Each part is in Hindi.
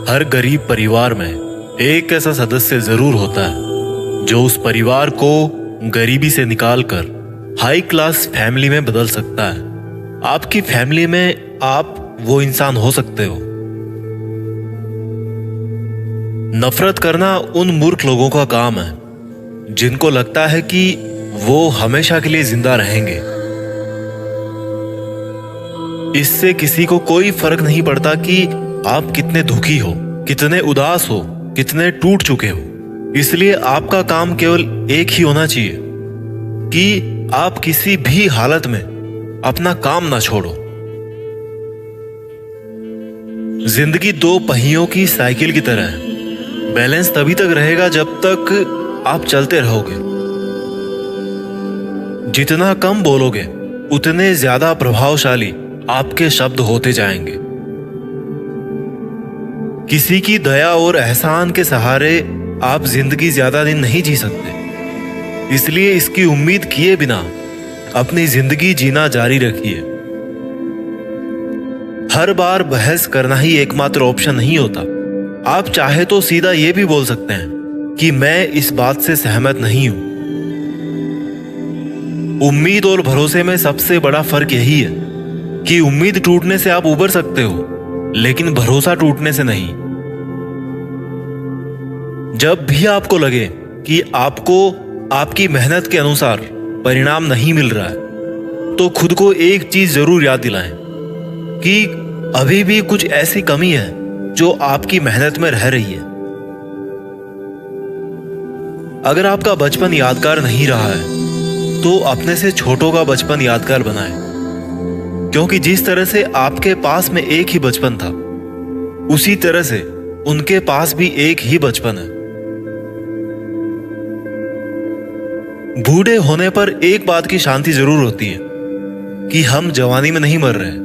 हर गरीब परिवार में एक ऐसा सदस्य जरूर होता है जो उस परिवार को गरीबी से निकालकर हाई क्लास फैमिली में बदल सकता है। आपकी फैमिली में आप वो इंसान हो सकते हो। नफरत करना उन मूर्ख लोगों का काम है जिनको लगता है कि वो हमेशा के लिए जिंदा रहेंगे। इससे किसी को कोई फर्क नहीं पड़ता कि आप कितने दुखी हो, कितने उदास हो, कितने टूट चुके हो। इसलिए आपका काम केवल एक ही होना चाहिए कि आप किसी भी हालत में अपना काम ना छोड़ो। जिंदगी दो पहियों की साइकिल की तरह है। बैलेंस तभी तक रहेगा जब तक आप चलते रहोगे। जितना कम बोलोगे उतने ज्यादा प्रभावशाली आपके शब्द होते जाएंगे। किसी की दया और एहसान के सहारे आप जिंदगी ज्यादा दिन नहीं जी सकते। इसलिए इसकी उम्मीद किए बिना अपनी जिंदगी जीना जारी रखिए। हर बार बहस करना ही एकमात्र ऑप्शन नहीं होता। आप चाहे तो सीधा यह भी बोल सकते हैं कि मैं इस बात से सहमत नहीं हूं। उम्मीद और भरोसे में सबसे बड़ा फर्क यही है कि उम्मीद टूटने से आप उबर सकते हो, लेकिन भरोसा टूटने से नहीं। जब भी आपको लगे कि आपको आपकी मेहनत के अनुसार परिणाम नहीं मिल रहा है, तो खुद को एक चीज जरूर याद दिलाएं कि अभी भी कुछ ऐसी कमी है जो आपकी मेहनत में रह रही है। अगर आपका बचपन यादगार नहीं रहा है तो अपने से छोटों का बचपन यादगार बनाएं, क्योंकि जिस तरह से आपके पास में एक ही बचपन था, उसी तरह से उनके पास भी एक ही बचपन है। बूढ़े होने पर एक बात की शांति जरूर होती है कि हम जवानी में नहीं मर रहे।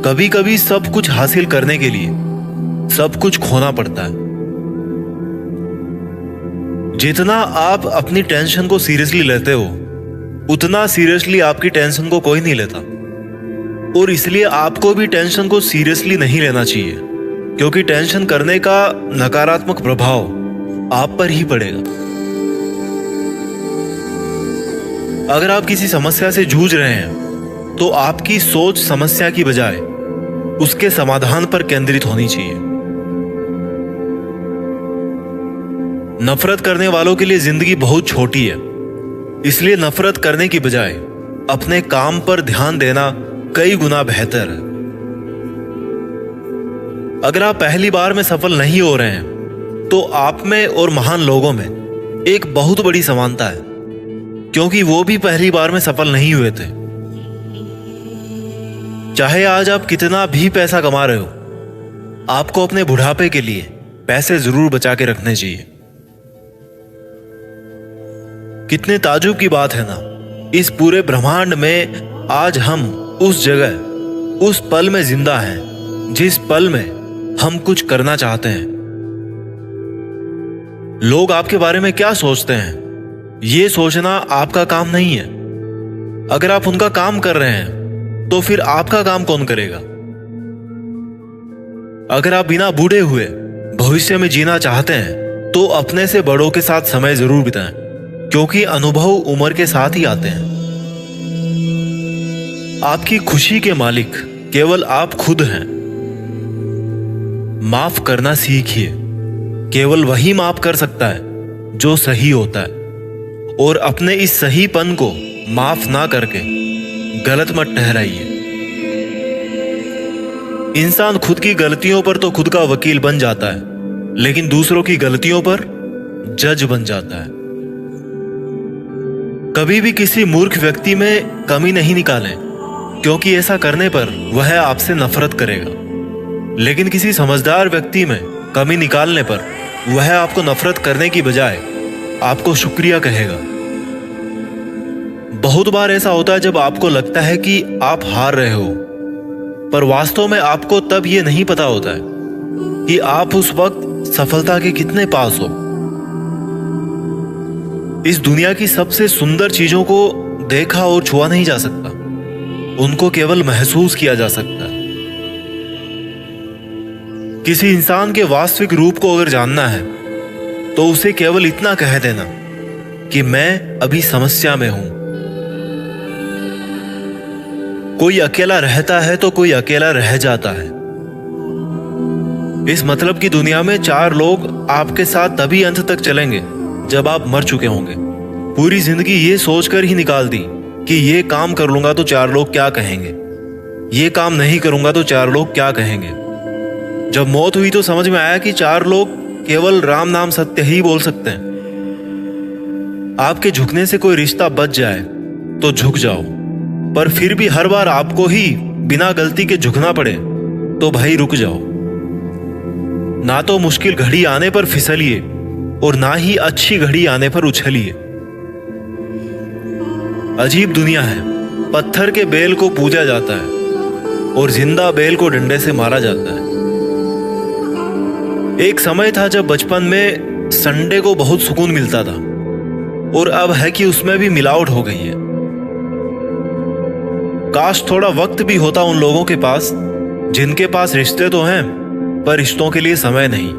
कभी कभी सब कुछ हासिल करने के लिए सब कुछ खोना पड़ता है। जितना आप अपनी टेंशन को सीरियसली लेते हो, उतना सीरियसली आपकी टेंशन को कोई नहीं लेता। और इसलिए आपको भी टेंशन को सीरियसली नहीं लेना चाहिए, क्योंकि टेंशन करने का नकारात्मक प्रभाव आप पर ही पड़ेगा। अगर आप किसी समस्या से जूझ रहे हैं तो आपकी सोच समस्या की बजाय उसके समाधान पर केंद्रित होनी चाहिए। नफरत करने वालों के लिए जिंदगी बहुत छोटी है, इसलिए नफरत करने की बजाय अपने काम पर ध्यान देना कई गुना बेहतर है। अगर आप पहली बार में सफल नहीं हो रहे हैं तो आप में और महान लोगों में एक बहुत बड़ी समानता है, क्योंकि वो भी पहली बार में सफल नहीं हुए थे। चाहे आज आप कितना भी पैसा कमा रहे हो, आपको अपने बुढ़ापे के लिए पैसे जरूर बचा के रखने चाहिए। कितने ताज्जुब की बात है ना, इस पूरे ब्रह्मांड में आज हम उस जगह, उस पल में जिंदा हैं जिस पल में हम कुछ करना चाहते हैं। लोग आपके बारे में क्या सोचते हैं, यह सोचना आपका काम नहीं है। अगर आप उनका काम कर रहे हैं तो फिर आपका काम कौन करेगा? अगर आप बिना बूढ़े हुए भविष्य में जीना चाहते हैं तो अपने से बड़ों के साथ समय जरूर बिताएं, क्योंकि अनुभव उम्र के साथ ही आते हैं। आपकी खुशी के मालिक केवल आप खुद हैं। माफ करना सीखिए। केवल वही माफ कर सकता है जो सही होता है, और अपने इस सहीपन को माफ ना करके गलत मत ठहराइए। इंसान खुद की गलतियों पर तो खुद का वकील बन जाता है, लेकिन दूसरों की गलतियों पर जज बन जाता है। कभी भी किसी मूर्ख व्यक्ति में कमी नहीं निकालें, क्योंकि ऐसा करने पर वह आपसे नफरत करेगा। लेकिन किसी समझदार व्यक्ति में कमी निकालने पर वह आपको नफरत करने की बजाय आपको शुक्रिया कहेगा। बहुत बार ऐसा होता है जब आपको लगता है कि आप हार रहे हो, पर वास्तव में आपको तब यह नहीं पता होता है कि आप उस वक्त सफलता के कितने पास हो। इस दुनिया की सबसे सुंदर चीजों को देखा और छुआ नहीं जा सकता, उनको केवल महसूस किया जा सकता है। किसी इंसान के वास्तविक रूप को अगर जानना है तो उसे केवल इतना कह देना कि मैं अभी समस्या में हूं। कोई अकेला रहता है तो कोई अकेला रह जाता है। इस मतलब की दुनिया में 4 लोग आपके साथ तभी अंत तक चलेंगे जब आप मर चुके होंगे। पूरी जिंदगी ये सोचकर ही निकाल दी कि ये काम कर लूंगा तो 4 लोग क्या कहेंगे, ये काम नहीं करूंगा तो 4 लोग क्या कहेंगे। जब मौत हुई तो समझ में आया कि 4 लोग केवल राम नाम सत्य ही बोल सकते हैं। आपके झुकने से कोई रिश्ता बच जाए तो झुक जाओ, पर फिर भी हर बार आपको ही बिना गलती के झुकना पड़े तो भाई रुक जाओ। ना तो मुश्किल घड़ी आने पर फिसलिए और ना ही अच्छी घड़ी आने पर उछलिए। अजीब दुनिया है। पत्थर के बेल को पूजा जाता है और जिंदा बेल को डंडे से मारा जाता है। एक समय था जब बचपन में संडे को बहुत सुकून मिलता था और अब है कि उसमें भी मिलावट हो गई है। काश थोड़ा वक्त भी होता उन लोगों के पास जिनके पास रिश्ते तो हैं पर रिश्तों के लिए समय नहीं।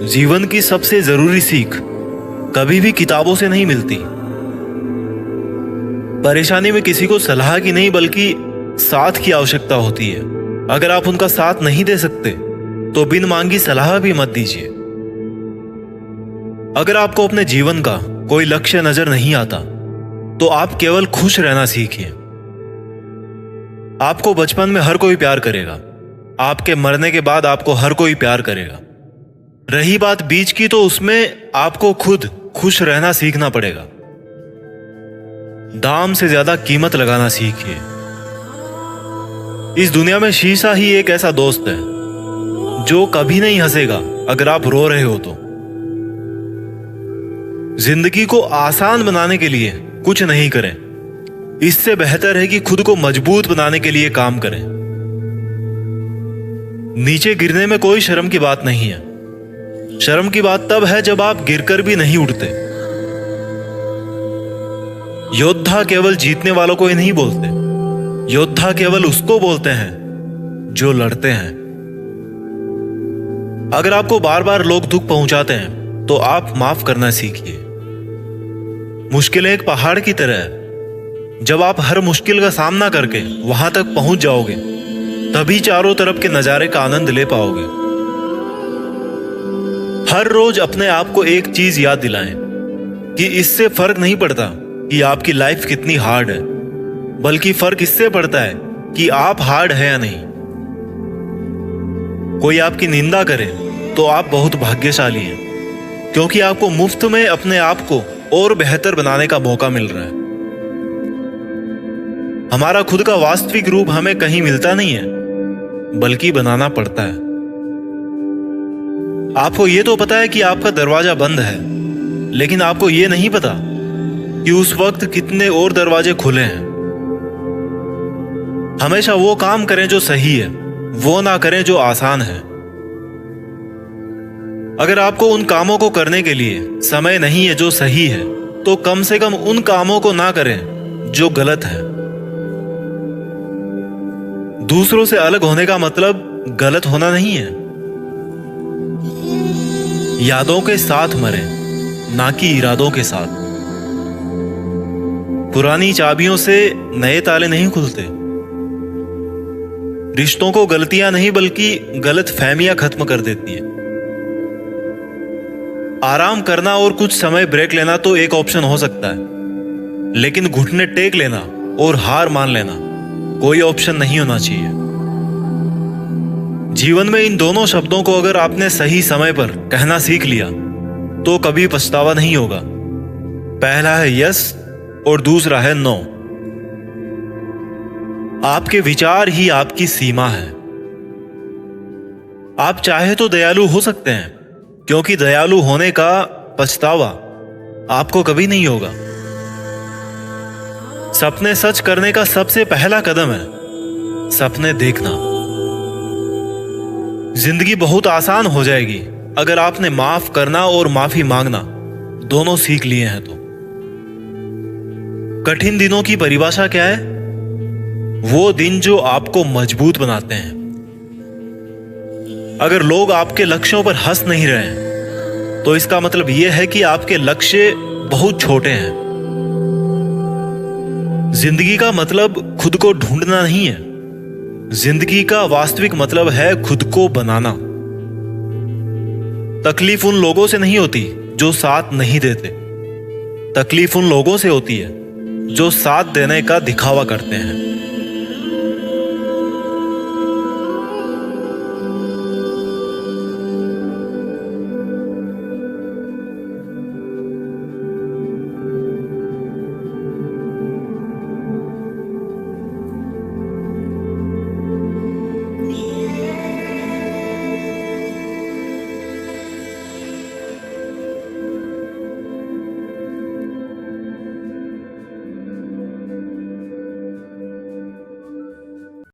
जीवन की सबसे जरूरी सीख कभी भी किताबों से नहीं मिलती। परेशानी में किसी को सलाह की नहीं बल्कि साथ की आवश्यकता होती है। अगर आप उनका साथ नहीं दे सकते तो बिन मांगी सलाह भी मत दीजिए। अगर आपको अपने जीवन का कोई लक्ष्य नजर नहीं आता तो आप केवल खुश रहना सीखिए। आपको बचपन में हर कोई प्यार करेगा, आपके मरने के बाद आपको हर कोई प्यार करेगा। रही बात बीच की तो उसमें आपको खुद खुश रहना सीखना पड़ेगा। दाम से ज्यादा कीमत लगाना सीखिए। इस दुनिया में शीशा ही एक ऐसा दोस्त है जो कभी नहीं हंसेगा अगर आप रो रहे हो तो। जिंदगी को आसान बनाने के लिए कुछ नहीं करें, इससे बेहतर है कि खुद को मजबूत बनाने के लिए काम करें। नीचे गिरने में कोई शर्म की बात नहीं है। शर्म की बात तब है जब आप गिरकर भी नहीं उठते। योद्धा केवल जीतने वालों को ही नहीं बोलते, योद्धा केवल उसको बोलते हैं जो लड़ते हैं। अगर आपको बार बार लोग दुख पहुंचाते हैं तो आप माफ करना सीखिए। मुश्किलें एक पहाड़ की तरह है। जब आप हर मुश्किल का सामना करके वहां तक पहुंच जाओगे तभी चारों तरफ के नजारे का आनंद ले पाओगे। हर रोज अपने आप को एक चीज याद दिलाएं कि इससे फर्क नहीं पड़ता कि आपकी लाइफ कितनी हार्ड है, बल्कि फर्क इससे पड़ता है कि आप हार्ड है या नहीं। कोई आपकी निंदा करे तो आप बहुत भाग्यशाली हैं, क्योंकि आपको मुफ्त में अपने आप को और बेहतर बनाने का मौका मिल रहा है। हमारा खुद का वास्तविक रूप हमें कहीं मिलता नहीं है, बल्कि बनाना पड़ता है। आपको यह तो पता है कि आपका दरवाजा बंद है, लेकिन आपको यह नहीं पता कि उस वक्त कितने और दरवाजे खुले हैं। हमेशा वो काम करें जो सही है, वो ना करें जो आसान है। अगर आपको उन कामों को करने के लिए समय नहीं है जो सही है, तो कम से कम उन कामों को ना करें जो गलत है। दूसरों से अलग होने का मतलब गलत होना नहीं है। यादों के साथ मरें, ना कि इरादों के साथ। पुरानी चाबियों से नए ताले नहीं खुलते। रिश्तों को गलतियां नहीं बल्कि गलत फहमियां खत्म कर देती है। आराम करना और कुछ समय ब्रेक लेना तो एक ऑप्शन हो सकता है, लेकिन घुटने टेक लेना और हार मान लेना कोई ऑप्शन नहीं होना चाहिए। जीवन में इन दोनों शब्दों को अगर आपने सही समय पर कहना सीख लिया तो कभी पछतावा नहीं होगा। पहला है यस और दूसरा है नो। आपके विचार ही आपकी सीमा है। आप चाहे तो दयालु हो सकते हैं, क्योंकि दयालु होने का पछतावा आपको कभी नहीं होगा। सपने सच करने का सबसे पहला कदम है सपने देखना। जिंदगी बहुत आसान हो जाएगी अगर आपने माफ करना और माफी मांगना दोनों सीख लिए हैं तो। कठिन दिनों की परिभाषा क्या है? वो दिन जो आपको मजबूत बनाते हैं। अगर लोग आपके लक्ष्यों पर हंस नहीं रहे हैं तो इसका मतलब यह है कि आपके लक्ष्य बहुत छोटे हैं। जिंदगी का मतलब खुद को ढूंढना नहीं है, जिंदगी का वास्तविक मतलब है खुद को बनाना। तकलीफ उन लोगों से नहीं होती जो साथ नहीं देते, तकलीफ उन लोगों से होती है जो साथ देने का दिखावा करते हैं।